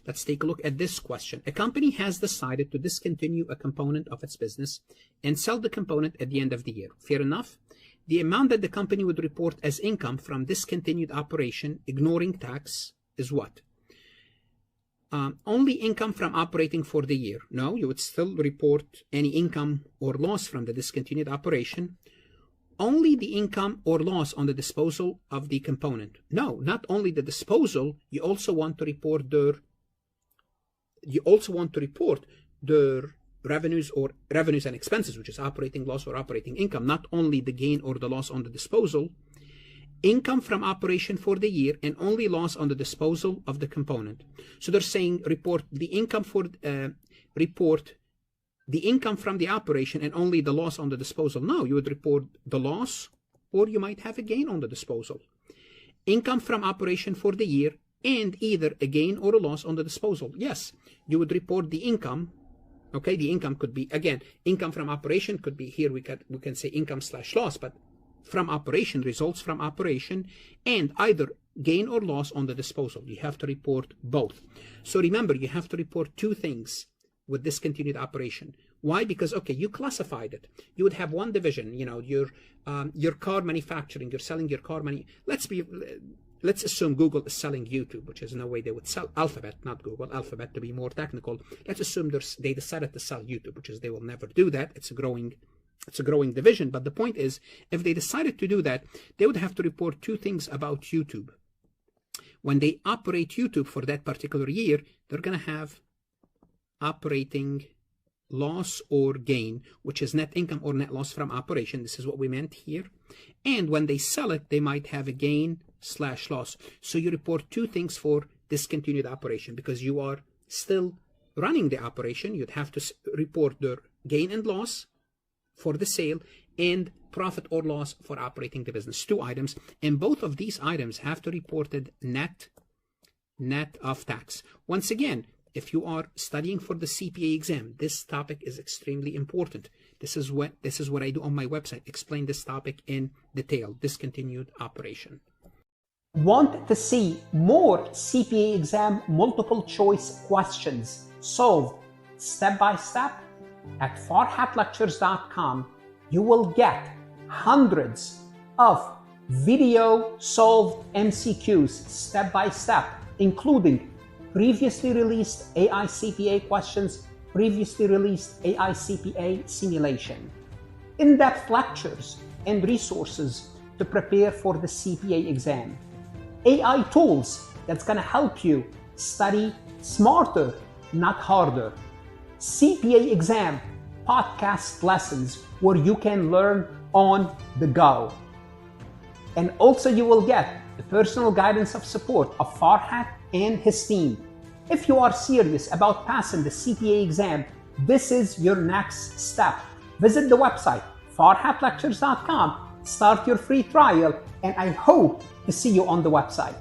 Let's take a look at this question. A company has decided to discontinue a component of its business and sell the component at the end of the year. Fair enough. The amount that the company would report as income from discontinued operation, ignoring tax, is what? Only income from operating for the year. No, you would still report any income or loss from the discontinued operation. Only the income or loss on the disposal of the component. No, not only the disposal, you also want to report their revenues and expenses, which is operating loss or operating income, not only the gain or the loss on the disposal. Income from operation for the year and only loss on the disposal of the component. So they're saying report the income from the operation and only the loss on the disposal. No, you would report the loss, or you might have a gain on the disposal. Income from operation for the year and either a gain or a loss on the disposal. Yes, you would report the income. Okay, the income could be, again, income from operation could be, here we can say income / loss, but from operation, results from operation, and either gain or loss on the disposal. You have to report both. So remember, you have to report two things with discontinued operation. Why? Because, okay, you classified it. You would have one division, you know, your car manufacturing, you're selling your car let's assume Google is selling YouTube, which is no way they would sell Alphabet, not Google, Alphabet to be more technical. Let's assume they decided to sell YouTube, which is they will never do that. It's a growing division. But the point is, if they decided to do that, they would have to report two things about YouTube. When they operate YouTube for that particular year, they're going to have operating loss or gain, which is net income or net loss from operation. This is what we meant here. And when they sell it, they might have a gain / loss. So you report two things for discontinued operation, because you are still running the operation. You'd have to report the gain and loss for the sale and profit or loss for operating the business. Two items, and both of these items have to be reported net of tax. Once again, if you are studying for the CPA exam, this topic is extremely important. This is what I do on my website, explain this topic in detail, discontinued operation. Want to see more CPA exam multiple choice questions solved step by step? At farhatlectures.com, you will get hundreds of video solved MCQs step by step, including previously released AI CPA questions, previously released AI CPA simulation, in-depth lectures and resources to prepare for the CPA exam, AI tools that's going to help you study smarter, not harder, CPA exam podcast lessons where you can learn on the go. And also you will get the personal guidance of support of Farhat and his team. If you are serious about passing the CPA exam, this is your next step. Visit the website farhatlectures.com, start your free trial, and I hope to see you on the website.